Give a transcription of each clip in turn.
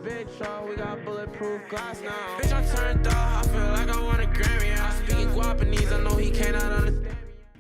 bitch, oh, we got bulletproof glass now. Bitch, I turned up, I feel like I want a Grammy. I'm speaking Guapanese, I know he cannot understand me.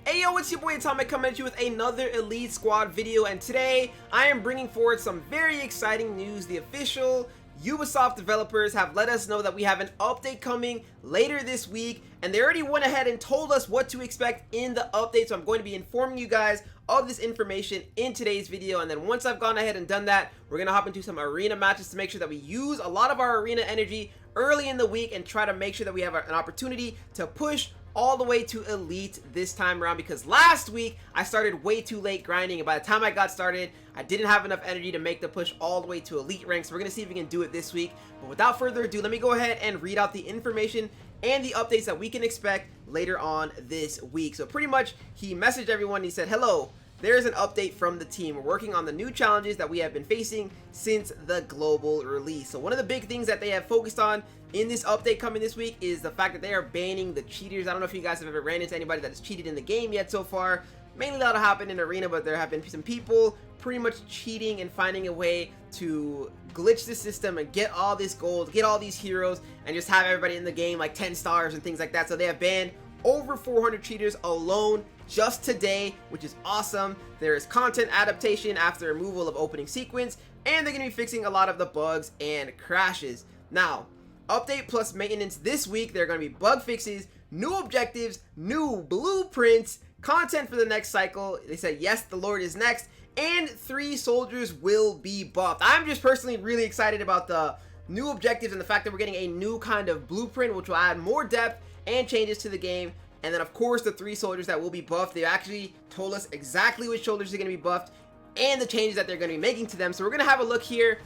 Hey yo, it's your boy Atomic coming at you with another Elite Squad video, and today I am bringing forward some very exciting news. The official Ubisoft developers have let us know that we have an update coming later this week, and they already went ahead and told us what to expect in the update, so I'm going to be informing you guys of this information in today's video. And then once I've gone ahead and done that, we're gonna hop into some arena matches to make sure that we use a lot of our arena energy early in the week and try to make sure that we have an opportunity to push all the way to Elite this time around, because last week I started way too late grinding, and by the time I got started I didn't have enough energy to make the push all the way to Elite rank. So we're gonna see if we can do it this week. But without further ado, let me go ahead and read out the information and the updates that we can expect later on this week. So pretty much he messaged everyone, he said, hello, there's an update from the team. We're working on the new challenges that we have been facing since the global release. So one of the big things that they have focused on in this update coming this week is the fact that they are banning the cheaters. I don't know if you guys have ever ran into anybody that has cheated in the game yet so far. Mainly that'll happen in arena, but there have been some people pretty much cheating and finding a way to glitch the system and get all this gold, get all these heroes, and just have everybody in the game like 10 stars and things like that. So they have banned over 400 cheaters alone just today, which is awesome. There is content adaptation after removal of opening sequence, and they're going to be fixing a lot of the bugs and crashes. Now, update plus maintenance this week, there are going to be bug fixes, new objectives, new blueprints, content for the next cycle. They said, yes, the Lord is next, and 3 soldiers will be buffed. I'm just personally really excited about the new objectives and the fact that we're getting a new kind of blueprint, which will add more depth and changes to the game. And then of course the 3 soldiers that will be buffed, they actually told us exactly which soldiers are going to be buffed and the changes that they're going to be making to them. So we're going to have a look here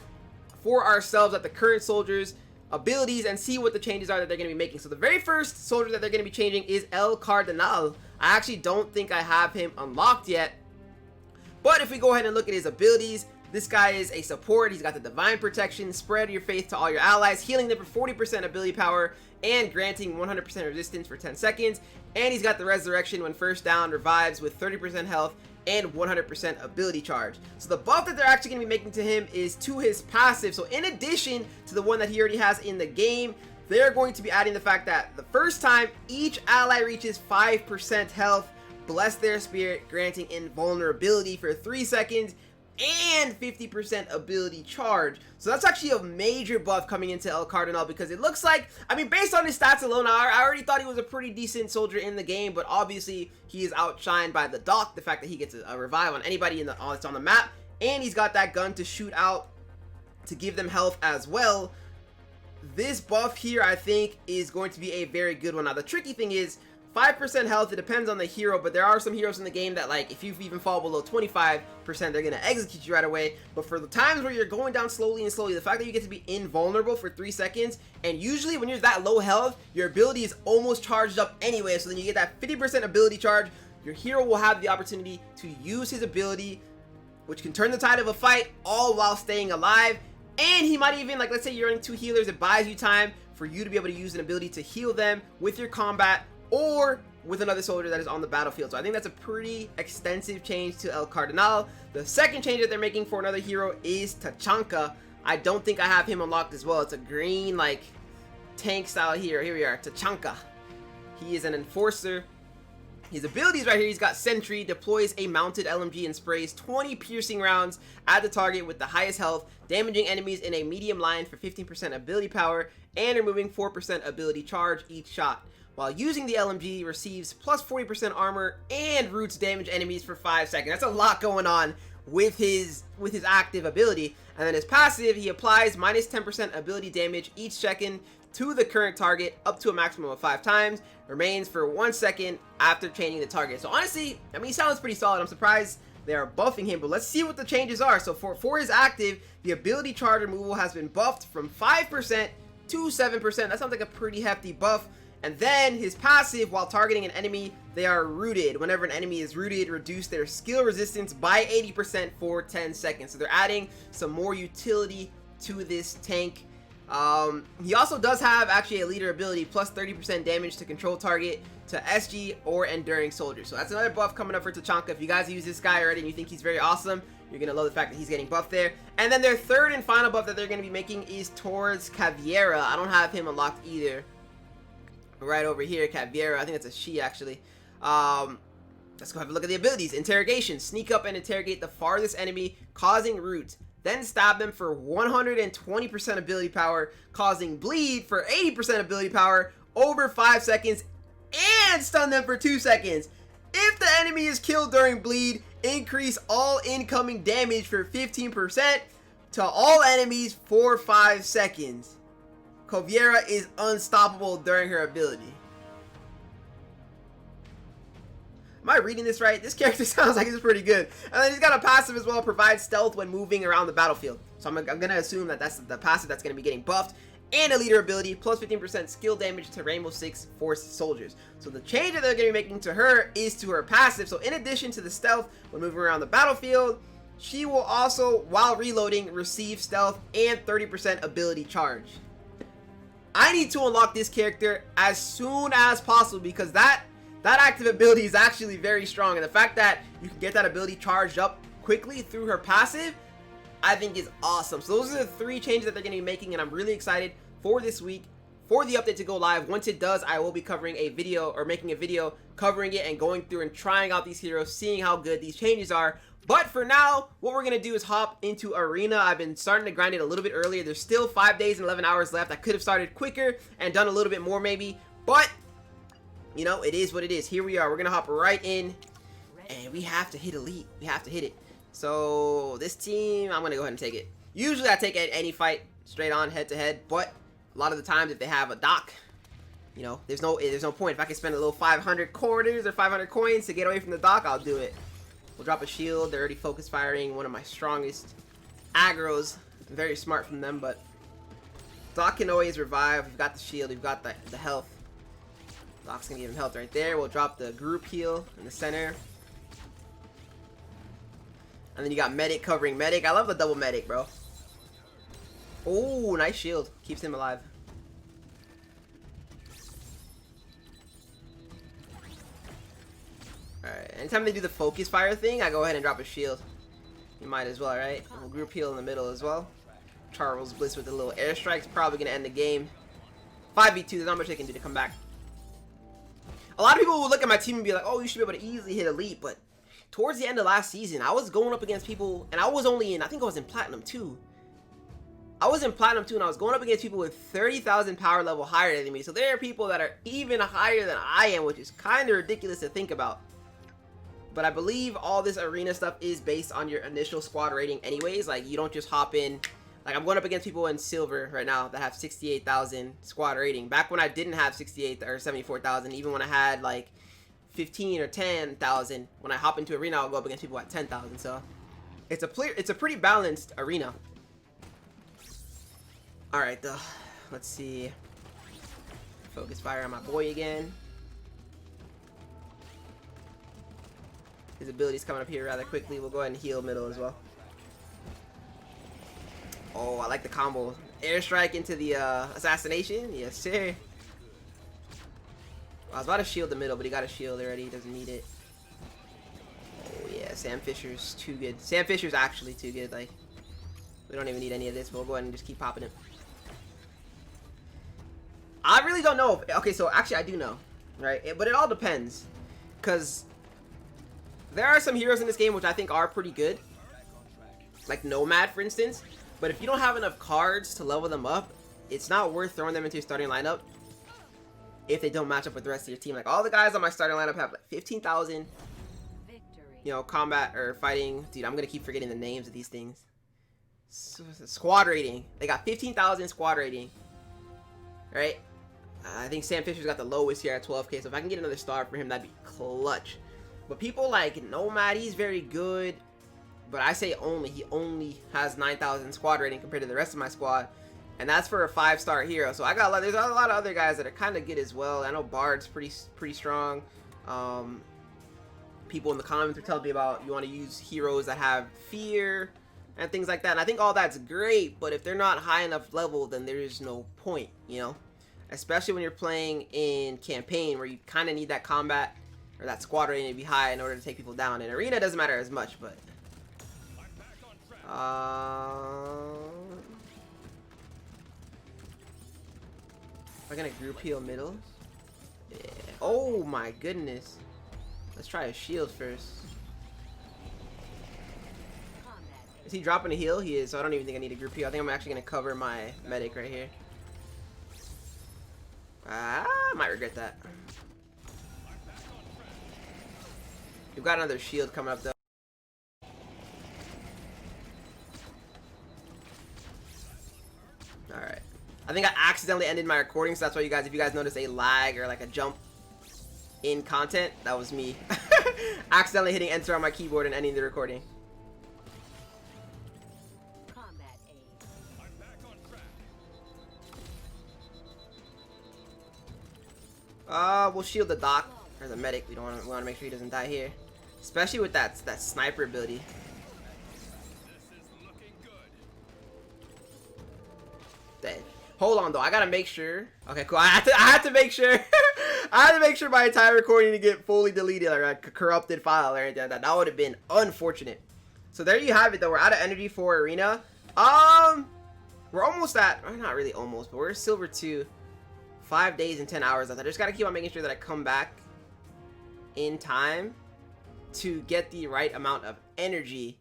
for ourselves at the current soldiers' abilities and see what the changes are that they're going to be making. So the very first soldier that they're going to be changing is Cardenal. I actually don't think I have him unlocked yet, but if we go ahead and look at his abilities, this guy is a support. He's got the divine protection, spread your faith to all your allies, healing them for 40% ability power, and granting 100% resistance for 10 seconds. And he's got the resurrection when first down, revives with 30% health and 100% ability charge. So the buff that they're actually going to be making to him is to his passive. So in addition to the one that he already has in the game, they're going to be adding the fact that the first time each ally reaches 5% health, bless their spirit, granting invulnerability for 3 seconds and 50% ability charge. So that's actually a major buff coming into Cardenal, because it looks like, I mean, based on his stats alone, I already thought he was a pretty decent soldier in the game, but obviously he is outshined by the Doc, the fact that he gets a revive on anybody that's on the map, and he's got that gun to shoot out to give them health as well. This buff here, I think, is going to be a very good one. Now the tricky thing is 5% health, it depends on the hero, but there are some heroes in the game that, like, if you even fall below 25%, they're gonna execute you right away. But for the times where you're going down slowly and slowly, the fact that you get to be invulnerable for 3 seconds, and usually when you're that low health, your ability is almost charged up anyway, so then you get that 50% ability charge. Your hero will have the opportunity to use his ability, which can turn the tide of a fight, all while staying alive. And he might even, like, let's say you're running 2 healers, it buys you time for you to be able to use an ability to heal them with your combat, or with another soldier that is on the battlefield. So I think that's a pretty extensive change to Cardenal. The second change that they're making for another hero is Tachanka. I don't think I have him unlocked as well. It's a green, like, tank style here. Here we are, Tachanka. He is an enforcer. His abilities right here, he's got Sentry, deploys a mounted LMG and sprays 20 piercing rounds at the target with the highest health, damaging enemies in a medium line for 15% ability power, and removing 4% ability charge each shot. While using the LMG, receives plus 40% armor and roots damage enemies for 5 seconds. That's a lot going on with his active ability. And then his passive, he applies minus 10% ability damage each second to the current target up to a maximum of 5 times. Remains for 1 second after changing the target. So honestly, I mean, he sounds pretty solid. I'm surprised they are buffing him, but let's see what the changes are. So for his active, the ability charge removal has been buffed from 5% to 7%. That sounds like a pretty hefty buff. And then his passive, while targeting an enemy, they are rooted. Whenever an enemy is rooted, reduce their skill resistance by 80% for 10 seconds. So they're adding some more utility to this tank. He also does have actually a leader ability, plus 30% damage to control target, to SG or enduring soldiers. So that's another buff coming up for Tachanka. If you guys use this guy already and you think he's very awesome, You're going to love the fact that he's getting buffed there. And then their third and final buff that they're going to be making is towards Caveira. I don't have him unlocked either. Right over here, Caveira. I think that's a she, actually. Let's go have a look at the abilities. Interrogation. Sneak up and interrogate the farthest enemy, causing root. Then stab them for 120% ability power, causing bleed for 80% ability power over 5 seconds, and stun them for 2 seconds. If the enemy is killed during bleed, increase all incoming damage for 15% to all enemies for 5 seconds. Caveira is unstoppable during her ability. Am I reading this right? This character sounds like it's pretty good. And then he's got a passive as well, provides stealth when moving around the battlefield. So I'm going to assume that that's the passive that's going to be getting buffed. And a leader ability, plus 15% skill damage to Rainbow Six Force soldiers. So the change that they're going to be making to her is to her passive. So in addition to the stealth when moving around the battlefield, she will also, while reloading, receive stealth and 30% ability charge. I need to unlock this character as soon as possible because that active ability is actually very strong. And the fact that you can get that ability charged up quickly through her passive, I think is awesome. So those are the 3 changes that they're going to be making, and I'm really excited for this week for the update to go live. Once it does, I will be covering a video or making a video covering it and going through and trying out these heroes, seeing how good these changes are. But for now, what we're going to do is hop into Arena. I've been starting to grind it a little bit earlier. There's still 5 days and 11 hours left. I could have started quicker and done a little bit more maybe, but you know, it is what it is. Here we are. We're going to hop right in, and we have to hit Elite. We have to hit it. So this team, I'm going to go ahead and take it. Usually I take any fight straight on head to head, but a lot of the times if they have a dock, you know, there's no point. If I can spend a little 500 quarters or 500 coins to get away from the dock, I'll do it. We'll drop a shield. They're already focus firing, one of my strongest aggros. Very smart from them, but dock can always revive. We've got the shield, we've got the health. Dock's gonna give him health right there. We'll drop the group heal in the center. And then you got medic covering medic. I love the double medic, bro. Oh, nice shield. Keeps him alive. Alright, anytime they do the focus fire thing, I go ahead and drop a shield. You might as well, right? We'll group heal in the middle as well. Charles Bliss with the little airstrike's probably going to end the game. 5v2, there's not much they can do to come back. A lot of people will look at my team and be like, oh, you should be able to easily hit Elite, but towards the end of last season, I was going up against people, and I was only in, I think I was in Platinum 2. I was in Platinum 2, and I was going up against people with 30,000 power level higher than me. So there are people that are even higher than I am, which is kind of ridiculous to think about. But I believe all this arena stuff is based on your initial squad rating anyways. Like, you don't just hop in. Like, I'm going up against people in silver right now that have 68,000 squad rating. Back when I didn't have 68 or 74,000, even when I had like 15 or 10,000, when I hop into arena, I'll go up against people at 10,000. So it's a pretty balanced arena. All right, though. Let's see. Focus fire on my boy again. His ability's coming up here rather quickly. We'll go ahead and heal middle as well. Oh, I like the combo. Airstrike into the assassination. Yes, sir. I was about to shield the middle, but he got a shield already. He doesn't need it. Oh, yeah. Sam Fisher's too good. Sam Fisher's actually too good. Like, we don't even need any of this. We'll go ahead and just keep popping it. I really don't know. Okay, so actually I do know. Right? But it all depends. Because there are some heroes in this game which I think are pretty good. Like Nomad, for instance. But if you don't have enough cards to level them up, it's not worth throwing them into your starting lineup if they don't match up with the rest of your team. Like, all the guys on my starting lineup have like 15,000, you know, combat or fighting. Dude, I'm going to keep forgetting the names of these things. Squad rating. They got 15,000 squad rating. Right? I think Sam Fisher's got the lowest here at 12k. So if I can get another star for him, that'd be clutch. But people like Nomad, he's very good. But I say he only has 9,000 squad rating compared to the rest of my squad. And that's for a 5-star hero. So I got there's a lot of other guys that are kind of good as well. I know Bard's pretty strong. People in the comments are telling me about you want to use heroes that have fear and things like that. And I think all that's great, but if they're not high enough level, then there's no point, you know? Especially when you're playing in campaign where you kind of need that combat or that squad rating to be high in order to take people down. In arena, it doesn't matter as much, but Am I gonna group heal middle? Yeah. Oh my goodness. Let's try a shield first. Is he dropping a heal? He is, so I don't even think I need a group heal. I think I'm actually gonna cover my medic right here. I might regret that. We've got another shield coming up though. Alright. I think I accidentally ended my recording, so that's why you guys, if you guys notice a lag or like a jump in content, that was me. Accidentally hitting enter on my keyboard and ending the recording. We'll shield the doc or the medic. We want to make sure he doesn't die here, especially with that sniper ability. Dead. Hold on though, I gotta make sure. Okay, cool. I had to make sure. I had to make sure my entire recording didn't get fully deleted or a corrupted file or anything like that. That would have been unfortunate. So there you have it though. We're out of energy for arena. We're almost at, or not really almost, but we're silver 2. 5 days and 10 hours left. I just gotta keep on making sure that I come back in time to get the right amount of energy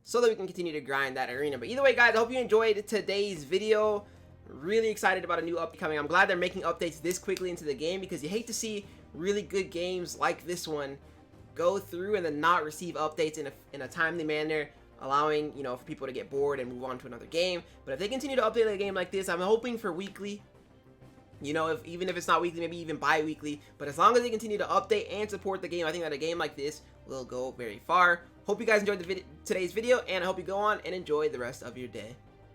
so that we can continue to grind that arena. But either way, guys, I hope you enjoyed today's video. Really excited about a new update coming. I'm glad they're making updates this quickly into the game, because you hate to see really good games like this one go through and then not receive updates in a timely manner, allowing, you know, for people to get bored and move on to another game. But if they continue to update a game like this, I'm hoping for weekly. You know, even if it's not weekly, maybe even bi-weekly. But as long as they continue to update and support the game, I think that a game like this will go very far. Hope you guys enjoyed today's video, and I hope you go on and enjoy the rest of your day.